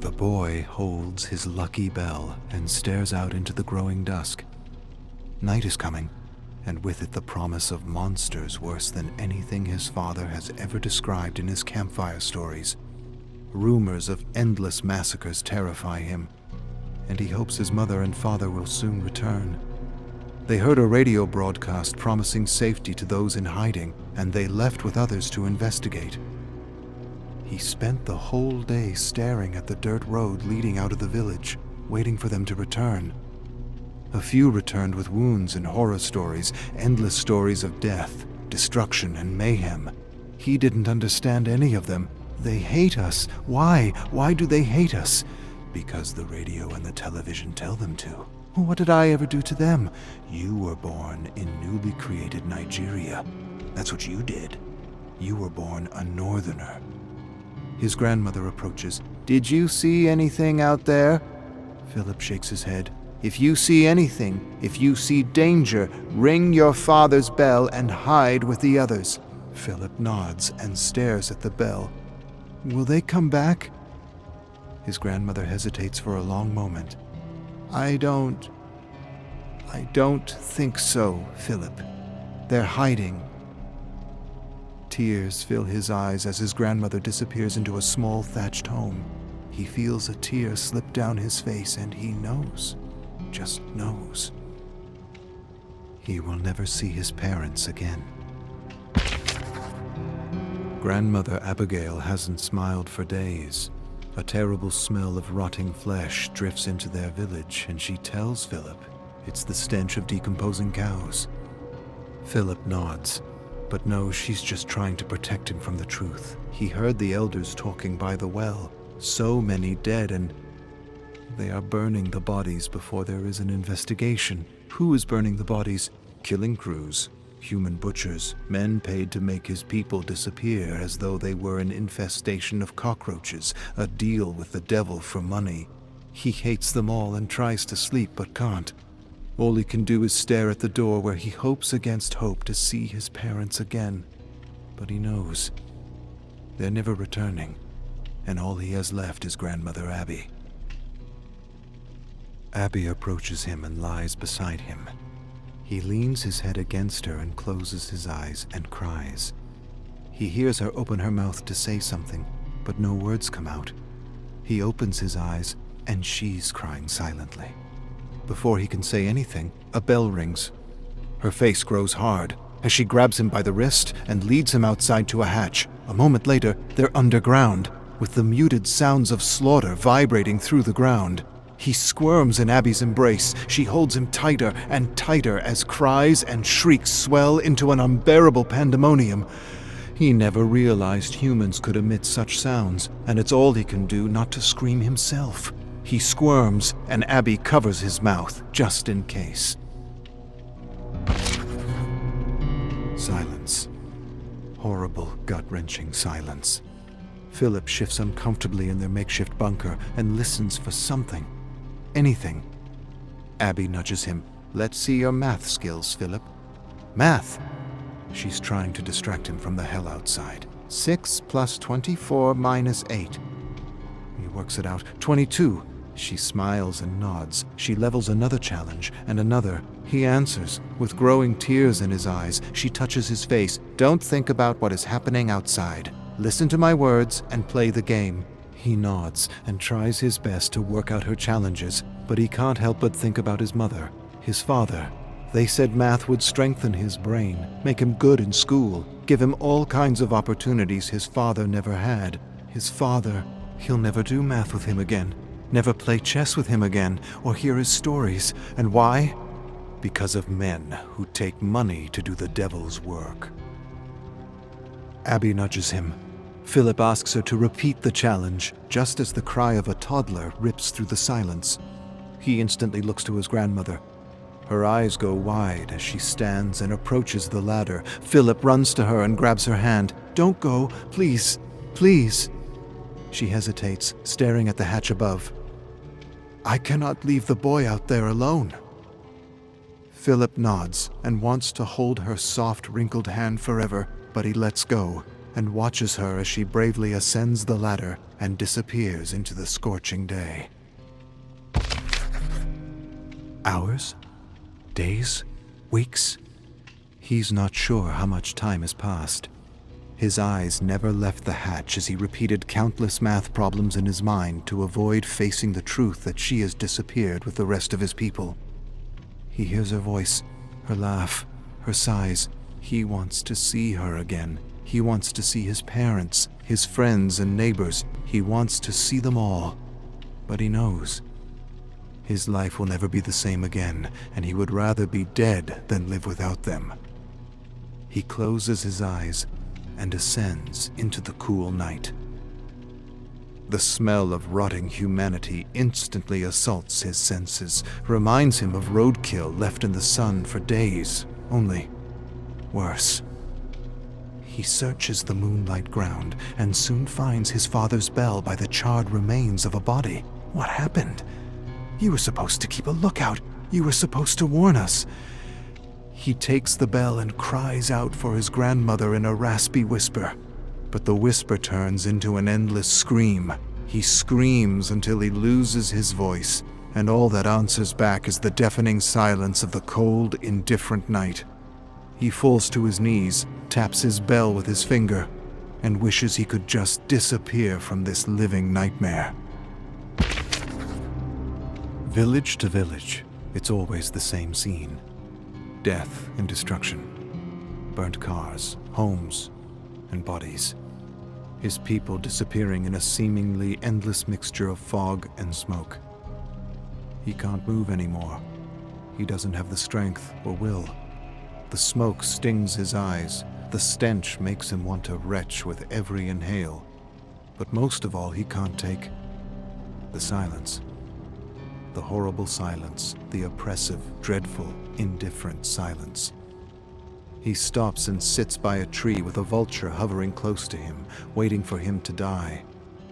The boy holds his lucky bell and stares out into the growing dusk. Night is coming, and with it the promise of monsters worse than anything his father has ever described in his campfire stories. Rumors of endless massacres terrify him, and he hopes his mother and father will soon return. They heard a radio broadcast promising safety to those in hiding, and they left with others to investigate. He spent the whole day staring at the dirt road leading out of the village, waiting for them to return. A few returned with wounds and horror stories, endless stories of death, destruction, and mayhem. He didn't understand any of them. They hate us. Why? Why do they hate us? Because the radio and the television tell them to. What did I ever do to them? You were born in newly created Nigeria. That's what you did. You were born a northerner. His grandmother approaches. Did you see anything out there? Philip shakes his head. If you see anything, if you see danger, ring your father's bell and hide with the others. Philip nods and stares at the bell. Will they come back? His grandmother hesitates for a long moment. I don't think so, Philip. They're hiding. Tears fill his eyes as his grandmother disappears into a small thatched home. He feels a tear slip down his face and he knows, just knows. He will never see his parents again. Grandmother Abigail hasn't smiled for days. A terrible smell of rotting flesh drifts into their village, and she tells Philip it's the stench of decomposing cows. Philip nods, but knows she's just trying to protect him from the truth. He heard the elders talking by the well. So many dead, and they are burning the bodies before there is an investigation. Who is burning the bodies? Killing crews, human butchers, men paid to make his people disappear as though they were an infestation of cockroaches, a deal with the devil for money. He hates them all and tries to sleep but can't. All he can do is stare at the door where he hopes against hope to see his parents again. But he knows they're never returning, and all he has left is grandmother Abby. Abby approaches him and lies beside him. He leans his head against her and closes his eyes and cries. He hears her open her mouth to say something, but no words come out. He opens his eyes, and she's crying silently. Before he can say anything, a bell rings. Her face grows hard as she grabs him by the wrist and leads him outside to a hatch. A moment later, they're underground, with the muted sounds of slaughter vibrating through the ground. He squirms in Abby's embrace. She holds him tighter and tighter as cries and shrieks swell into an unbearable pandemonium. He never realized humans could emit such sounds, and it's all he can do not to scream himself. He squirms, and Abby covers his mouth, just in case. Silence. Horrible, gut-wrenching silence. Philip shifts uncomfortably in their makeshift bunker and listens for something. Anything. Abby nudges him. Let's see your math skills, Philip. Math! She's trying to distract him from the hell outside. 6 plus 24 minus 8. He works it out. 22. She smiles and nods. She levels another challenge and another. He answers. With growing tears in his eyes, she touches his face. Don't think about what is happening outside. Listen to my words and play the game. He nods and tries his best to work out her challenges, but he can't help but think about his mother, his father. They said math would strengthen his brain, make him good in school, give him all kinds of opportunities his father never had. His father, he'll never do math with him again, never play chess with him again, or hear his stories. And why? Because of men who take money to do the devil's work. Abby nudges him. Philip asks her to repeat the challenge, just as the cry of a toddler rips through the silence. He instantly looks to his grandmother. Her eyes go wide as she stands and approaches the ladder. Philip runs to her and grabs her hand. Don't go, please, please. She hesitates, staring at the hatch above. I cannot leave the boy out there alone. Philip nods and wants to hold her soft, wrinkled hand forever, but he lets go. and watches her as she bravely ascends the ladder and disappears into the scorching day. Hours? Days? Weeks? He's not sure how much time has passed. His eyes never left the hatch as he repeated countless math problems in his mind to avoid facing the truth that she has disappeared with the rest of his people. He hears her voice, her laugh, her sighs. He wants to see her again. He wants to see his parents, his friends and neighbors. He wants to see them all. But he knows his life will never be the same again, and he would rather be dead than live without them. He closes his eyes and ascends into the cool night. The smell of rotting humanity instantly assaults his senses, reminds him of roadkill left in the sun for days, only worse. He searches the moonlight ground and soon finds his father's bell by the charred remains of a body. What happened? You were supposed to keep a lookout. You were supposed to warn us. He takes the bell and cries out for his grandmother in a raspy whisper. But the whisper turns into an endless scream. He screams until he loses his voice, and all that answers back is the deafening silence of the cold, indifferent night. He falls to his knees, taps his bell with his finger, and wishes he could just disappear from this living nightmare. Village to village, it's always the same scene. Death and destruction. Burnt cars, homes, and bodies. His people disappearing in a seemingly endless mixture of fog and smoke. He can't move anymore. He doesn't have the strength or will. The smoke stings his eyes. The stench makes him want to retch with every inhale. But most of all, he can't take the silence. The horrible silence, the oppressive, dreadful, indifferent silence. He stops and sits by a tree with a vulture hovering close to him, waiting for him to die.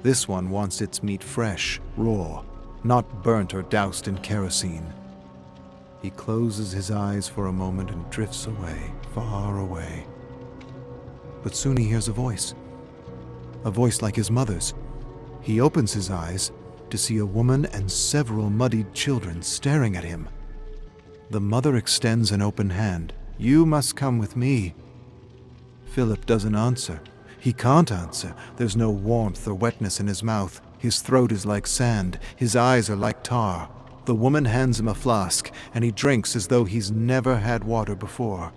This one wants its meat fresh, raw, not burnt or doused in kerosene. He closes his eyes for a moment and drifts away, far away. But soon he hears a voice like his mother's. He opens his eyes to see a woman and several muddied children staring at him. The mother extends an open hand. "You must come with me." Philip doesn't answer. He can't answer. There's no warmth or wetness in his mouth. His throat is like sand. His eyes are like tar. The woman hands him a flask, and he drinks as though he's never had water before.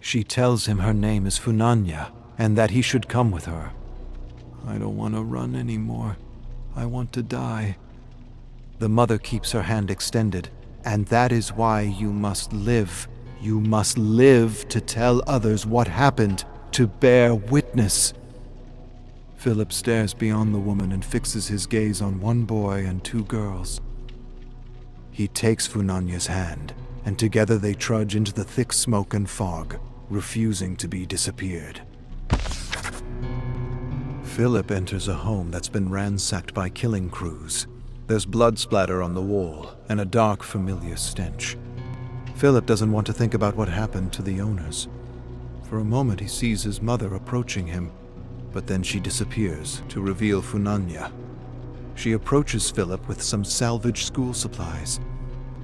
She tells him her name is Funanya, and that he should come with her. "I don't want to run anymore. I want to die." The mother keeps her hand extended. "And that is why you must live. You must live to tell others what happened, to bear witness." Philip stares beyond the woman and fixes his gaze on one boy and two girls. He takes Funanya's hand, and together they trudge into the thick smoke and fog, refusing to be disappeared. Philip enters a home that's been ransacked by killing crews. There's blood splatter on the wall, and a dark, familiar stench. Philip doesn't want to think about what happened to the owners. For a moment he sees his mother approaching him, but then she disappears to reveal Funanya. She approaches Philip with some salvaged school supplies.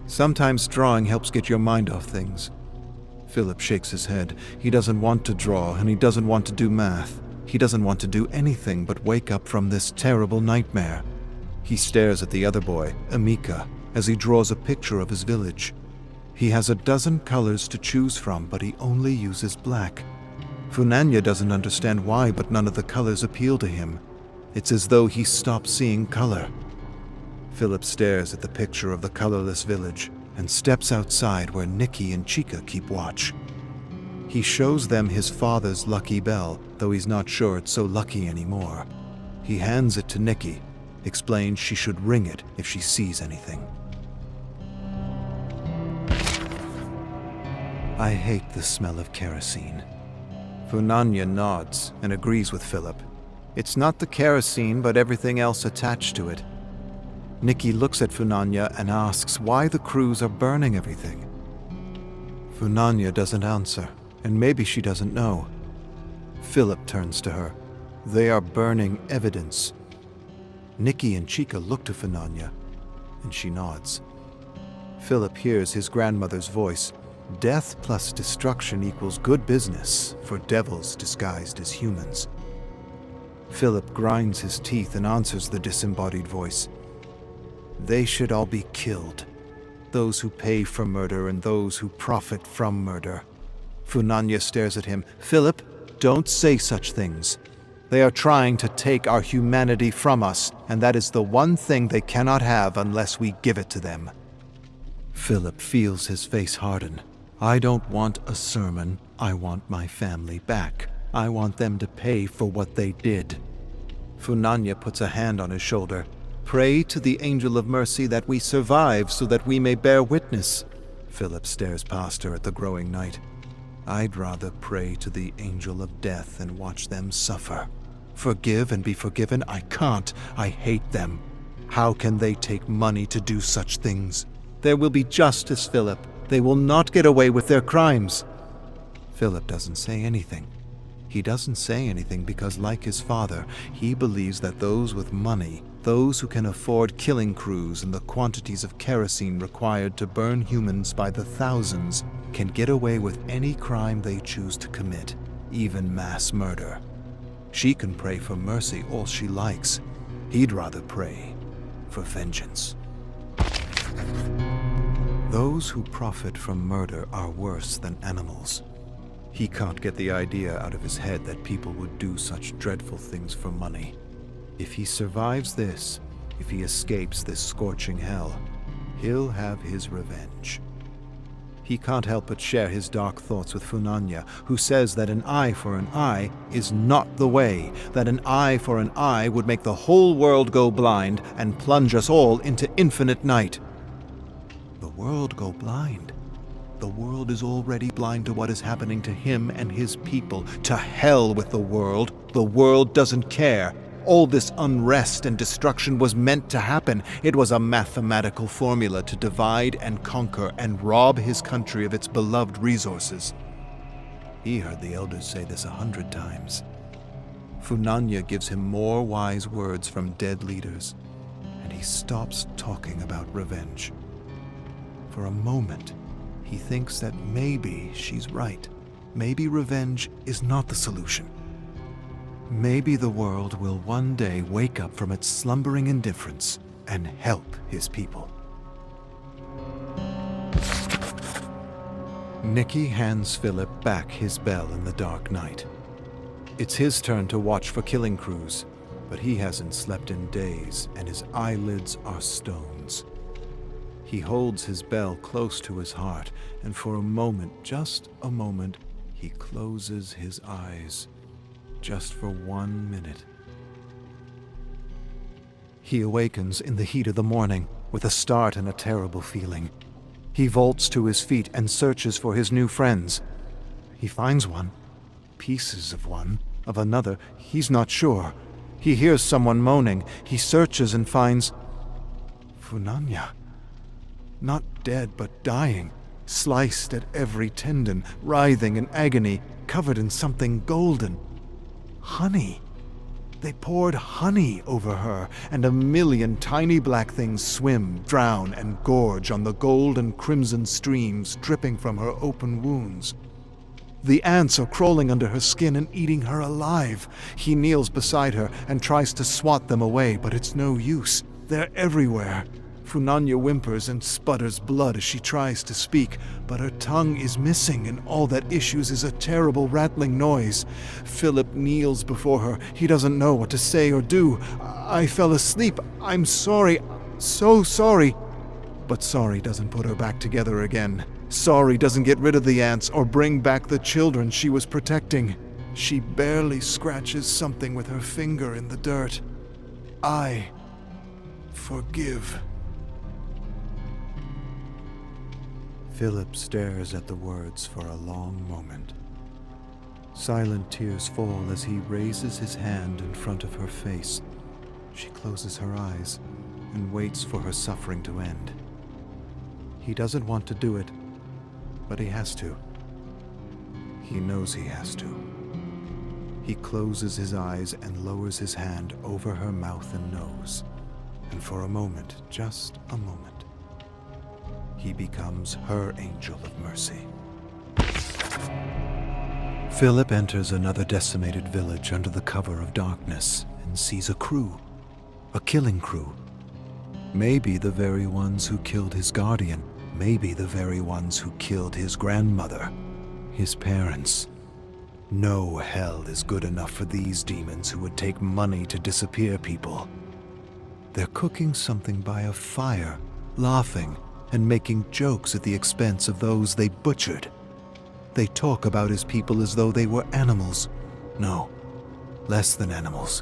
Sometimes drawing helps get your mind off things. Philip shakes his head. He doesn't want to draw, and he doesn't want to do math. He doesn't want to do anything but wake up from this terrible nightmare. He stares at the other boy, Amika, as he draws a picture of his village. He has a dozen colors to choose from, but he only uses black. Funanya doesn't understand why, but none of the colors appeal to him. It's as though he stopped seeing color. Philip stares at the picture of the colorless village and steps outside where Nikki and Chica keep watch. He shows them his father's lucky bell, though he's not sure it's so lucky anymore. He hands it to Nikki, explains she should ring it if she sees anything. "I hate the smell of kerosene." Funanya nods and agrees with Philip. It's not the kerosene, but everything else attached to it. Nikki looks at Funanya and asks why the crews are burning everything. Funanya doesn't answer, and maybe she doesn't know. Philip turns to her. They are burning evidence. Nikki and Chica look to Funanya, and she nods. Philip hears his grandmother's voice. Death plus destruction equals good business for devils disguised as humans. Philip grinds his teeth and answers the disembodied voice. They should all be killed. Those who pay for murder and those who profit from murder. Funanya stares at him. Philip, don't say such things. They are trying to take our humanity from us, and that is the one thing they cannot have unless we give it to them. Philip feels his face harden. I don't want a sermon. I want my family back. I want them to pay for what they did. Funanya puts a hand on his shoulder. Pray to the angel of mercy that we survive so that we may bear witness. Philip stares past her at the growing night. I'd rather pray to the angel of death and watch them suffer. Forgive and be forgiven? I can't. I hate them. How can they take money to do such things? There will be justice, Philip. They will not get away with their crimes. Philip doesn't say anything. He doesn't say anything because, like his father, he believes that those with money, those who can afford killing crews and the quantities of kerosene required to burn humans by the thousands, can get away with any crime they choose to commit, even mass murder. She can pray for mercy all she likes. He'd rather pray for vengeance. Those who profit from murder are worse than animals. He can't get the idea out of his head that people would do such dreadful things for money. If he survives this, if he escapes this scorching hell, he'll have his revenge. He can't help but share his dark thoughts with Funanya, who says that an eye for an eye is not the way, that an eye for an eye would make the whole world go blind and plunge us all into infinite night. The world go blind? The world is already blind to what is happening to him and his people. To hell with the world. The world doesn't care. All this unrest and destruction was meant to happen. It was a mathematical formula to divide and conquer and rob his country of its beloved resources. He heard the elders say this 100 times. Funanya gives him more wise words from dead leaders, and he stops talking about revenge. For a moment, he thinks that maybe she's right. Maybe revenge is not the solution. Maybe the world will one day wake up from its slumbering indifference and help his people. Nikki hands Philip back his bell in the dark night. It's his turn to watch for killing crews, but he hasn't slept in days and his eyelids are stones. He holds his bell close to his heart, and for a moment, just a moment, he closes his eyes. Just for 1 minute. He awakens in the heat of the morning with a start and a terrible feeling. He vaults to his feet and searches for his new friends. He finds one, pieces of one, of another, he's not sure. He hears someone moaning. He searches and finds Funanya. Not dead, but dying, sliced at every tendon, writhing in agony, covered in something golden. Honey. They poured honey over her, and a million tiny black things swim, drown, and gorge on the gold and crimson streams dripping from her open wounds. The ants are crawling under her skin and eating her alive. He kneels beside her and tries to swat them away, but it's no use. They're everywhere. Funanya whimpers and sputters blood as she tries to speak, but her tongue is missing and all that issues is a terrible rattling noise. Philip kneels before her. He doesn't know what to say or do. I fell asleep. I'm sorry. So sorry. But sorry doesn't put her back together again. Sorry doesn't get rid of the ants or bring back the children she was protecting. She barely scratches something with her finger in the dirt. I forgive. Philip stares at the words for a long moment. Silent tears fall as he raises his hand in front of her face. She closes her eyes and waits for her suffering to end. He doesn't want to do it, but he has to. He knows he has to. He closes his eyes and lowers his hand over her mouth and nose. And for a moment, just a moment, he becomes her angel of mercy. Philip enters another decimated village under the cover of darkness and sees a crew, a killing crew. Maybe the very ones who killed his guardian, maybe the very ones who killed his grandmother, his parents. No hell is good enough for these demons who would take money to disappear people. They're cooking something by a fire, laughing and making jokes at the expense of those they butchered. They talk about his people as though they were animals. No, less than animals.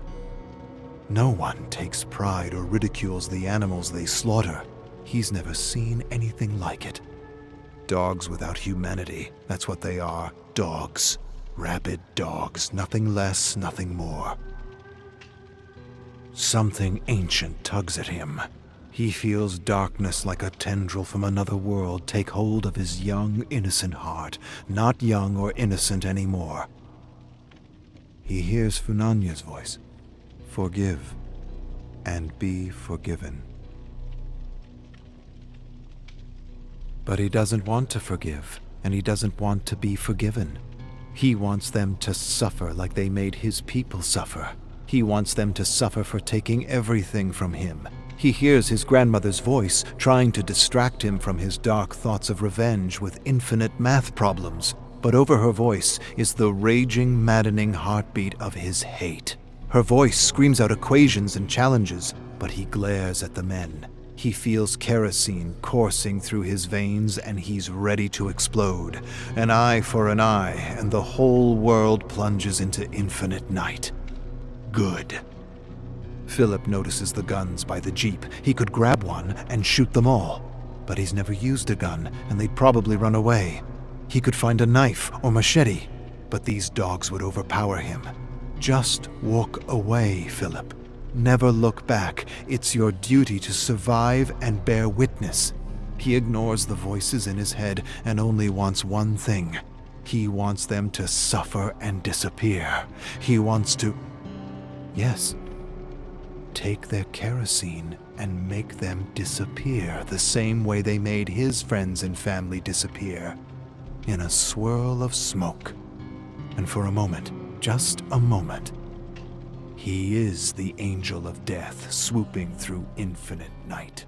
No one takes pride or ridicules the animals they slaughter. He's never seen anything like it. Dogs without humanity, that's what they are, dogs. Rabid dogs, nothing less, nothing more. Something ancient tugs at him. He feels darkness like a tendril from another world take hold of his young, innocent heart, not young or innocent anymore. He hears Funanya's voice. Forgive and be forgiven. But he doesn't want to forgive, and he doesn't want to be forgiven. He wants them to suffer like they made his people suffer. He wants them to suffer for taking everything from him. He hears his grandmother's voice trying to distract him from his dark thoughts of revenge with infinite math problems, but over her voice is the raging, maddening heartbeat of his hate. Her voice screams out equations and challenges, but he glares at the men. He feels kerosene coursing through his veins and he's ready to explode. An eye for an eye, and the whole world plunges into infinite night. Good. Philip notices the guns by the jeep. He could grab one and shoot them all. But he's never used a gun, and they'd probably run away. He could find a knife or machete, but these dogs would overpower him. Just walk away, Philip. Never look back. It's your duty to survive and bear witness. He ignores the voices in his head and only wants one thing. He wants them to suffer and disappear. He wants to... Yes. Take their kerosene and make them disappear the same way they made his friends and family disappear. In a swirl of smoke. And for a moment, just a moment, he is the angel of death swooping through infinite night.